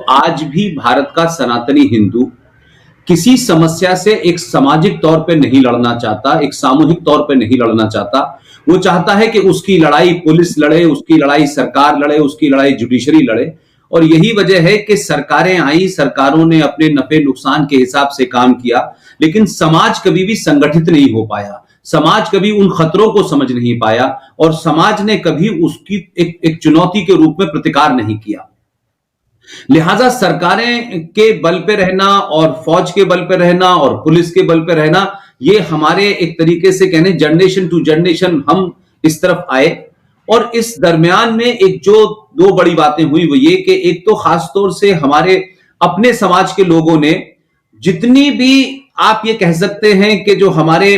आज भी भारत का सनातनी हिंदू किसी समस्या से एक सामाजिक तौर पे नहीं लड़ना चाहता, एक सामूहिक तौर पे नहीं लड़ना चाहता। वो चाहता है कि उसकी लड़ाई पुलिस लड़े, उसकी लड़ाई सरकार लड़े, उसकी लड़ाई जुडिशरी लड़े। और यही वजह है कि सरकारें आई, सरकारों ने अपने नफे नुकसान के हिसाब से काम किया, लेकिन समाज कभी भी संगठित नहीं हो पाया, समाज कभी उन खतरों को समझ नहीं पाया और समाज ने कभी उसकी एक चुनौती के रूप में प्रतिकार नहीं किया। लिहाजा सरकारें के बल पे रहना और फौज के बल पे रहना और पुलिस के बल पे रहना, ये हमारे एक तरीके से कहने जनरेशन टू जनरेशन हम इस तरफ आए। और इस दरमियान में एक जो दो बड़ी बातें हुई वो ये कि एक तो खास तौर से हमारे अपने समाज के लोगों ने, जितनी भी आप ये कह सकते हैं कि जो हमारे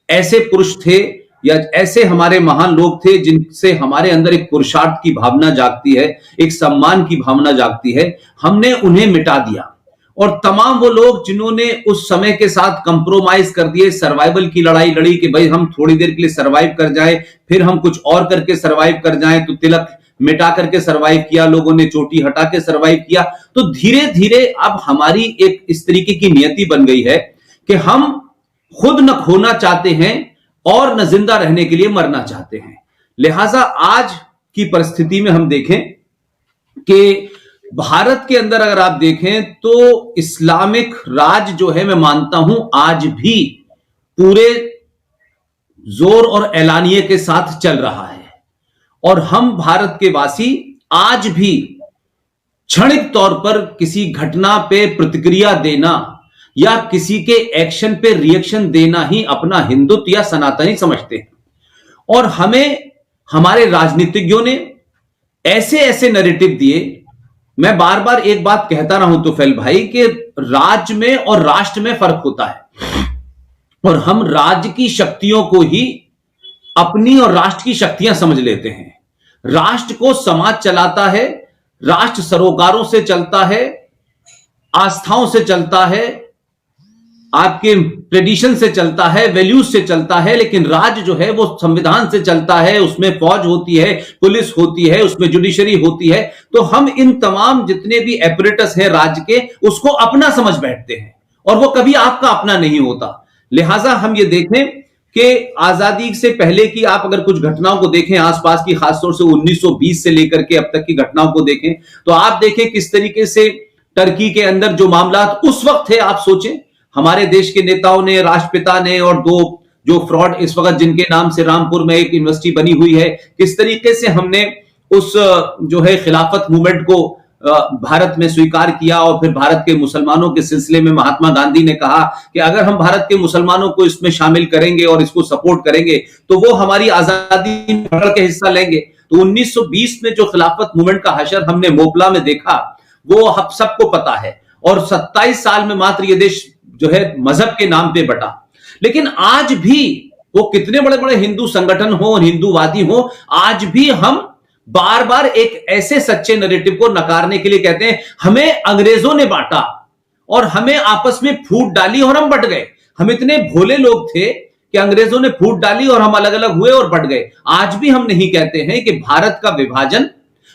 ऐसे पुरुष थे या ऐसे हमारे महान लोग थे जिनसे हमारे अंदर एक पुरुषार्थ की भावना जागती है, एक सम्मान की भावना जागती है, हमने उन्हें मिटा दिया। और तमाम वो लोग जिन्होंने उस समय के साथ कंप्रोमाइज कर दिए, सर्वाइवल की लड़ाई लड़ी कि भाई हम थोड़ी देर के लिए सर्वाइव कर जाएं, फिर हम कुछ और करके सर्वाइव कर जाएं, तो तिलक मिटा करके सर्वाइव किया, लोगों ने चोटी हटा के सर्वाइव किया। तो धीरे धीरे अब हमारी एक इस तरीके की नियति बन गई है कि हम खुद न खोना चाहते हैं और न जिंदा रहने के लिए मरना चाहते हैं। लिहाजा आज की परिस्थिति में हम देखें कि भारत के अंदर अगर आप देखें तो इस्लामिक राज जो है, मैं मानता हूं आज भी पूरे जोर और एलानिये के साथ चल रहा है। और हम भारत के वासी आज भी क्षणिक तौर पर किसी घटना पे प्रतिक्रिया देना या किसी के एक्शन पे रिएक्शन देना ही अपना हिंदुत्व या सनातनी समझते हैं। और हमें हमारे राजनीतिज्ञों ने ऐसे ऐसे नैरेटिव दिए। मैं बार बार एक बात कहता रहा हूं तुफैल भाई कि राज्य में और राष्ट्र में फर्क होता है, और हम राज्य की शक्तियों को ही अपनी और राष्ट्र की शक्तियां समझ लेते हैं। राष्ट्र को समाज चलाता है, राष्ट्र सरोकारों से चलता है, आस्थाओं से चलता है, आपके ट्रेडिशन से चलता है, वैल्यूज से चलता है। लेकिन राज्य जो है वो संविधान से चलता है, उसमें फौज होती है, पुलिस होती है, उसमें जुडिशरी होती है। तो हम इन तमाम जितने भी एपरेटस हैं राज्य के, उसको अपना समझ बैठते हैं और वो कभी आपका अपना नहीं होता। लिहाजा हम ये देखें कि आजादी से पहले की आप अगर कुछ घटनाओं को देखें आसपास की, खासतौर से 1920 से लेकर के अब तक की घटनाओं को देखें, तो आप देखें किस तरीके से टर्की के अंदर जो मामला उस वक्त थे, आप सोचें हमारे देश के नेताओं ने, राष्ट्रपिता ने, और दो जो फ्रॉड इस वक्त जिनके नाम से रामपुर में एक यूनिवर्सिटी बनी हुई है, किस तरीके से हमने उस जो है खिलाफत मूवमेंट को भारत में स्वीकार किया। और फिर भारत के मुसलमानों के सिलसिले में महात्मा गांधी ने कहा कि अगर हम भारत के मुसलमानों को इसमें शामिल करेंगे और इसको सपोर्ट करेंगे तो वो हमारी आजादी में बढ़ के हिस्सा लेंगे। तो 1920 में जो खिलाफत मूवमेंट का हशर हमने मोपला में देखा, वो हम सबको पता है। और 27 साल में मात्र ये देश जो है मजहब के नाम पे बटा। लेकिन आज भी वो कितने बड़े बड़े हिंदू संगठन हो, हिंदूवादी हो, आज भी हम बार बार एक ऐसे सच्चे नैरेटिव को नकारने के लिए कहते हैं हमें अंग्रेजों ने बांटा और हमें आपस में फूट डाली और हम बट गए। हम इतने भोले लोग थे कि अंग्रेजों ने फूट डाली और हम अलग अलग हुए और बट गए। आज भी हम नहीं कहते हैं कि भारत का विभाजन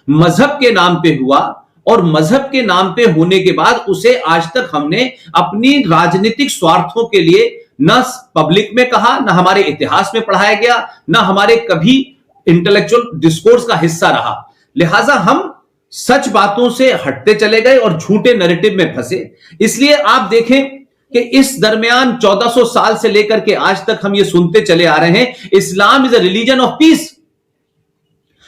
मजहब के नाम पे हुआ, और मजहब के नाम पे होने के बाद उसे आज तक हमने अपनी राजनीतिक स्वार्थों के लिए न पब्लिक में कहा, न हमारे इतिहास में पढ़ाया गया, न हमारे कभी इंटेलेक्चुअल डिस्कोर्स का हिस्सा रहा। लिहाजा हम सच बातों से हटते चले गए और झूठे नैरेटिव में फंसे। इसलिए आप देखें कि इस दरमियान 1400 साल से लेकर के आज तक हम ये सुनते चले आ रहे हैं, Islam is a religion of peace.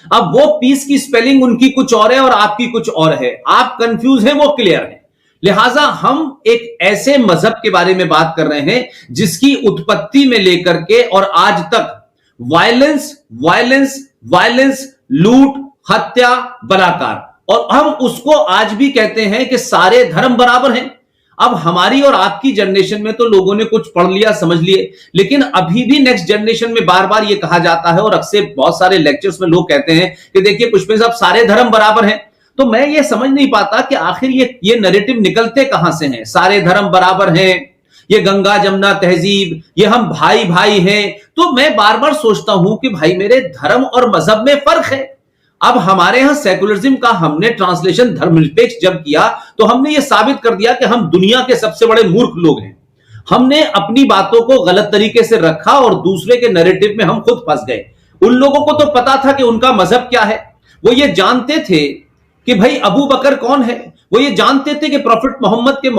अब वो पीस की स्पेलिंग उनकी कुछ और है और आपकी कुछ और है, आप कंफ्यूज हैं, वो क्लियर है। लिहाजा हम एक ऐसे मजहब के बारे में बात कर रहे हैं जिसकी उत्पत्ति में लेकर के और आज तक वायलेंस वायलेंस वायलेंस, लूट, हत्या, बलात्कार, और हम उसको आज भी कहते हैं कि सारे धर्म बराबर हैं। अब हमारी और आपकी जनरेशन में तो लोगों ने कुछ पढ़ लिया, समझ लिए, लेकिन अभी भी नेक्स्ट जनरेशन में बार बार ये कहा जाता है और अक्सर बहुत सारे लेक्चर्स में लोग कहते हैं कि देखिए पुष्पेंद्र साहब सारे धर्म बराबर हैं। तो मैं ये समझ नहीं पाता कि आखिर ये नैरेटिव निकलते कहां से हैं। सारे धर्म बराबर हैं, ये गंगा जमुना तहजीब, ये हम भाई भाई हैं। तो मैं बार बार सोचता हूं कि भाई मेरे धर्म और मजहब में फर्क है, अब हमारे यहां सेकुलरिज्म का हमने ट्रांसलेशन धर्मनिरपेक्ष जब किया तो हमने यह साबित कर दिया कि हम दुनिया के सबसे बड़े मूर्ख लोग हैं। हमने अपनी बातों को गलत तरीके से रखा और दूसरे के नैरेटिव में हम खुद फंस गए। उन लोगों को तो पता था कि उनका मजहब क्या है, वो ये जानते थे कि भाई अबू बकर कौन है, वो ये जानते थे कि प्रॉफिट मोहम्मद के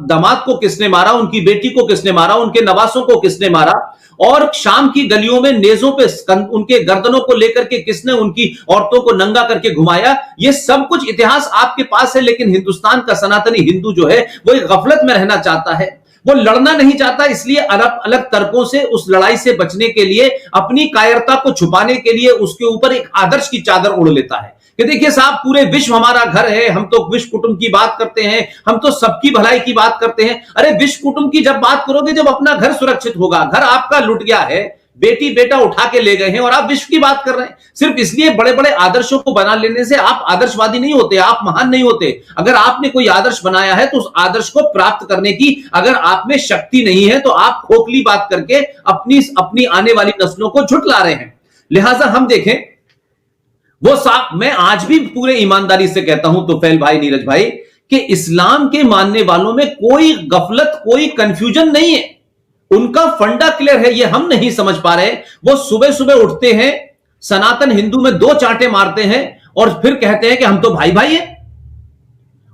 दामाद को किसने मारा, उनकी बेटी को किसने मारा, उनके नवासों को किसने मारा, और शाम की गलियों में नेजों पे उनके गर्दनों को लेकर के किसने उनकी औरतों को नंगा करके घुमाया। ये सब कुछ इतिहास आपके पास है, लेकिन हिंदुस्तान का सनातनी हिंदू जो है वो एक गफलत में रहना चाहता है, वो लड़ना नहीं चाहता। इसलिए अलग अलग तर्कों से उस लड़ाई से बचने के लिए, अपनी कायरता को छुपाने के लिए उसके ऊपर एक आदर्श की चादर ओढ़ लेता है कि देखिए साहब पूरे विश्व हमारा घर है, हम तो विश्व कुटुंब की बात करते हैं, हम तो सबकी भलाई की बात करते हैं। अरे विश्व कुटुंब की जब बात करोगे जब अपना घर सुरक्षित होगा, घर आपका लुट गया है, बेटी बेटा उठा के ले गए हैं और आप विश्व की बात कर रहे हैं। सिर्फ इसलिए बड़े बड़े आदर्शों को बना लेने से आप आदर्शवादी नहीं होते, आप महान नहीं होते। अगर आपने कोई आदर्श बनाया है तो उस आदर्श को प्राप्त करने की अगर आप में शक्ति नहीं है तो आप खोखली बात करके अपनी आने वाली नस्लों को झुठला रहे हैं। लिहाजा हम देखें वो मैं आज भी पूरे ईमानदारी से कहता हूं तुफैल भाई, नीरज भाई, कि इस्लाम के मानने वालों में कोई गफलत, कोई कंफ्यूजन नहीं है। उनका फंडा क्लियर है, ये हम नहीं समझ पा रहे। वो सुबह सुबह उठते हैं, सनातन हिंदू में 2 चांटे मारते हैं और फिर कहते हैं कि हम तो भाई भाई हैं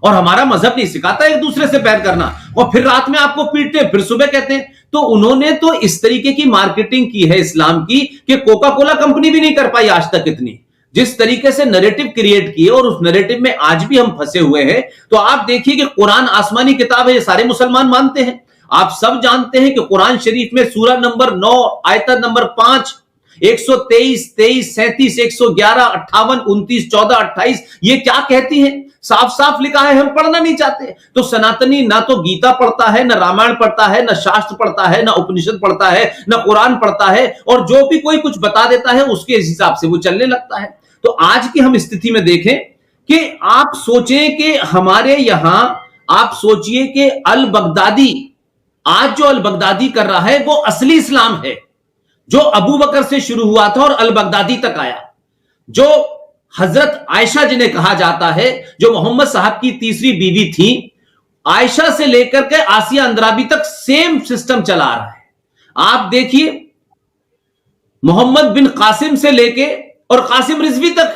और हमारा मजहब नहीं सिखाता एक दूसरे से बैर करना, और फिर रात में आपको पीटते हैं, फिर सुबह कहते हैं। तो उन्होंने तो इस तरीके की मार्केटिंग की है इस्लाम की कि कोका कोला कंपनी भी नहीं कर पाई आज तक इतनी, जिस तरीके से नैरेटिव क्रिएट किए, और उस नैरेटिव में आज भी हम फंसे हुए हैं। तो आप देखिए कि कुरान आसमानी किताब है, ये सारे मुसलमान मानते हैं। आप सब जानते हैं कि कुरान शरीफ में सूरा नंबर 9 आयत नंबर 5 123, 23, 37, 111, 58, 29, 14, 28 ये क्या कहती है? साफ साफ लिखा है, हम पढ़ना नहीं चाहते। तो सनातनी ना तो गीता पढ़ता है, ना रामायण पढ़ता है, ना शास्त्र पढ़ता है, ना उपनिषद पढ़ता है, ना कुरान पढ़ता है, और जो भी कोई कुछ बता देता है उसके हिसाब से वो चलने लगता है। तो आज की हम स्थिति में देखें कि आप सोचें कि हमारे यहां, आप सोचिए कि अल बगदादी, आज जो अल बगदादी कर रहा है वो असली इस्लाम है, जो अबू बकर से शुरू हुआ था और अल बगदादी तक आया, जो हजरत आयशा जिन्हें कहा जाता है, जो मोहम्मद साहब की तीसरी बीवी थी, आयशा से लेकर के आसिया अंद्राबी तक सेम सिस्टम चला रहा है। आप देखिए मोहम्मद बिन कासिम से लेके और कासिम रिजवी तक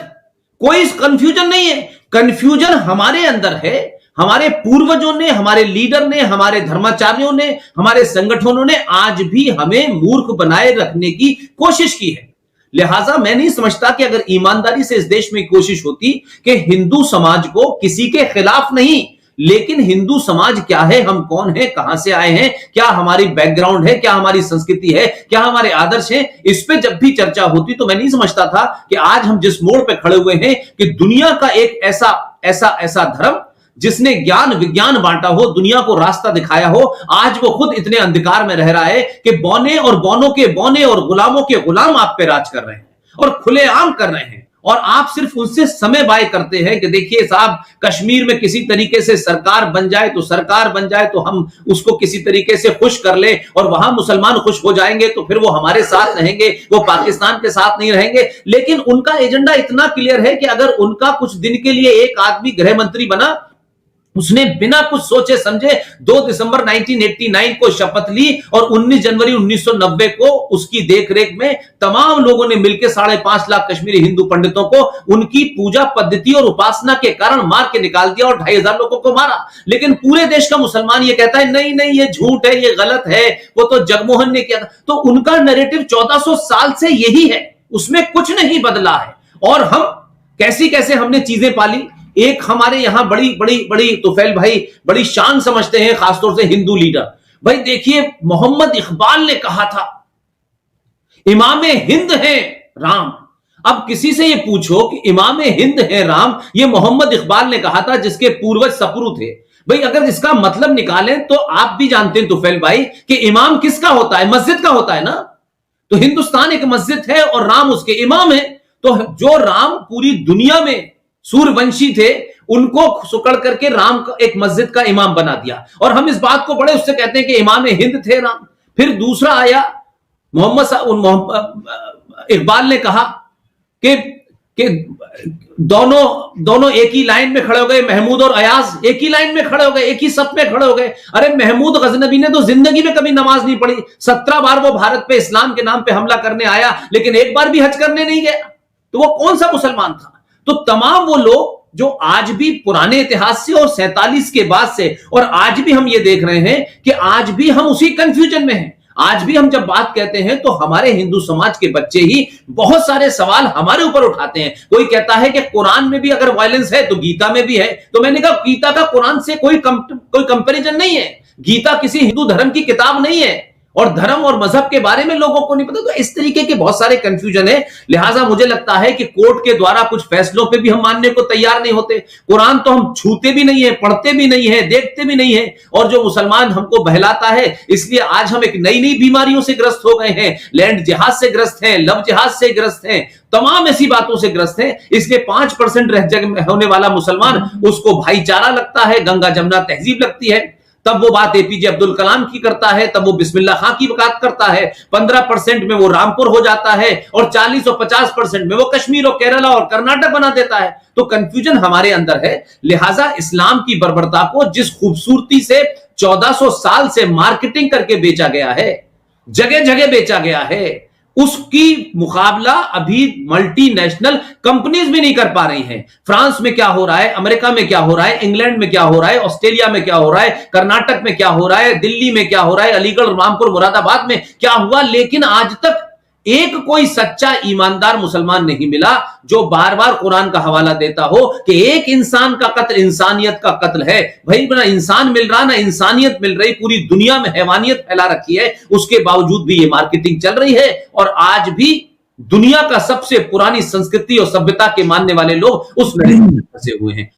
कोई कंफ्यूजन नहीं है। कंफ्यूजन हमारे अंदर है, हमारे पूर्वजों ने, हमारे लीडर ने, हमारे धर्माचार्यों ने, हमारे संगठनों ने आज भी हमें मूर्ख बनाए रखने की कोशिश की है। लिहाजा मैं नहीं समझता कि अगर ईमानदारी से इस देश में कोशिश होती कि हिंदू समाज को, किसी के खिलाफ नहीं, लेकिन हिंदू समाज क्या है, हम कौन है, कहां से आए हैं, क्या हमारी बैकग्राउंड है, क्या हमारी संस्कृति है, क्या हमारे आदर्श हैं, इस पे जब भी चर्चा होती तो मैं नहीं समझता था कि आज हम जिस मोड़ पे खड़े हुए हैं कि दुनिया का एक ऐसा धर्म जिसने ज्ञान विज्ञान बांटा हो, दुनिया को रास्ता दिखाया हो, आज वो खुद इतने अंधकार में रह रहा है कि बौने और बौनों के बौने और गुलामों के गुलाम आप पे राज कर रहे हैं और खुलेआम कर रहे हैं। और आप सिर्फ उनसे समय बाय करते हैं कि देखिए साहब कश्मीर में किसी तरीके से सरकार बन जाए तो हम उसको किसी तरीके से खुश कर ले और वहां मुसलमान खुश हो जाएंगे तो फिर वो हमारे साथ रहेंगे, वो पाकिस्तान के साथ नहीं रहेंगे। लेकिन उनका एजेंडा इतना क्लियर है कि अगर उनका कुछ दिन के लिए एक आदमी गृह मंत्री बना, उसने बिना कुछ सोचे समझे 2 दिसंबर 1989 को शपथ ली और 19 जनवरी 1990 को उसकी देखरेख में तमाम लोगों ने मिलकर 5.5 लाख कश्मीरी हिंदू पंडितों को उनकी पूजा पद्धति और उपासना के कारण मार के निकाल दिया और 2,500 लोगों को मारा। लेकिन पूरे देश का मुसलमान ये कहता है नहीं नहीं ये झूठ है, ये गलत है, वो तो जगमोहन ने किया था। तो उनका नैरेटिव 1400 साल से यही है, उसमें कुछ नहीं बदला है। और हम कैसे हमने चीजें पाली। एक हमारे यहां बड़ी बड़ी बड़ी तुफैल भाई बड़ी शान समझते हैं खासतौर से हिंदू लीडर। भाई देखिए मोहम्मद इकबाल ने कहा था इमाम हिंद है राम। अब किसी से ये पूछो कि इमाम हिंद है राम, ये मोहम्मद इकबाल ने कहा था जिसके पूर्वज सपरू थे। भाई अगर इसका मतलब निकालें तो आप भी जानते हैं तुफैल भाई कि इमाम किसका होता है, मस्जिद का होता है ना। तो हिंदुस्तान एक मस्जिद है और राम उसके इमाम है। तो जो राम पूरी दुनिया में सूर्यवंशी थे उनको सुकड़ करके राम का एक मस्जिद का इमाम बना दिया और हम इस बात को बड़े उससे कहते हैं कि इमाम हिंद थे राम। फिर दूसरा आया मोहम्मद इकबाल ने कहा कि दोनों एक ही लाइन में खड़े हो गए। महमूद और अयाज एक ही लाइन में खड़े हो गए, एक ही सफ में खड़े हो गए। अरे महमूद गजनबी ने तो जिंदगी में कभी नमाज नहीं पढ़ी, 17 बार वो भारत पे इस्लाम के नाम पे हमला करने आया, लेकिन एक बार भी हज करने नहीं गया। तो वो कौन सा मुसलमान था? तो तमाम वो लोग जो आज भी पुराने इतिहास से और 47 के बाद से, और आज भी हम ये देख रहे हैं कि आज भी हम उसी कंफ्यूजन में हैं। आज भी हम जब बात कहते हैं तो हमारे हिंदू समाज के बच्चे ही बहुत सारे सवाल हमारे ऊपर उठाते हैं। कोई कहता है कि कुरान में भी अगर वायलेंस है तो गीता में भी है। तो मैंने कहा गीता का कुरान से कोई कंपैरिजन नहीं है। गीता किसी हिंदू धर्म की किताब नहीं है, और धर्म और मजहब के बारे में लोगों को नहीं पता। तो इस तरीके के बहुत सारे कंफ्यूजन है। लिहाजा मुझे लगता है कि कोर्ट के द्वारा कुछ फैसलों पे भी हम मानने को तैयार नहीं होते। कुरान तो हम छूते भी नहीं है, पढ़ते भी नहीं है, देखते भी नहीं है, और जो मुसलमान हमको बहलाता है। इसलिए आज हम एक नई नई बीमारियों से ग्रस्त हो गए हैं। लैंड जिहाद से ग्रस्त हैं, लव जिहाद से ग्रस्त हैं, तमाम ऐसी बातों से ग्रस्त हैं। इसलिए 5% रह जग होने वाला मुसलमान, उसको भाईचारा लगता है, गंगा जमुना तहजीब लगती है। तब वो बात एपीजे अब्दुल कलाम की करता है, तब वो बिस्मिल्लाह खां की बात करता है। 15% में वो रामपुर हो जाता है, और 40 और 50% में वो कश्मीर और केरला और कर्नाटक बना देता है। तो कंफ्यूजन हमारे अंदर है। लिहाजा इस्लाम की बर्बरता को जिस खूबसूरती से 1400 साल से मार्केटिंग करके बेचा गया है, जगह जगह बेचा गया है, उसकी मुकाबला अभी मल्टीनेशनल कंपनीज भी नहीं कर पा रही हैं। फ्रांस में क्या हो रहा है, अमेरिका में क्या हो रहा है, इंग्लैंड में क्या हो रहा है, ऑस्ट्रेलिया में क्या हो रहा है, कर्नाटक में क्या हो रहा है, दिल्ली में क्या हो रहा है, अलीगढ़, रामपुर, मुरादाबाद में क्या हुआ, लेकिन आज तक एक कोई सच्चा ईमानदार मुसलमान नहीं मिला जो बार बार कुरान का हवाला देता हो कि एक इंसान का कत्ल इंसानियत का कत्ल है। भाई ना इंसान मिल रहा, ना इंसानियत मिल रही, पूरी दुनिया में हैवानियत फैला रखी है। उसके बावजूद भी ये मार्केटिंग चल रही है, और आज भी दुनिया का सबसे पुरानी संस्कृति और सभ्यता के मानने वाले लोग उस लड़ाई में फंसे हुए हैं।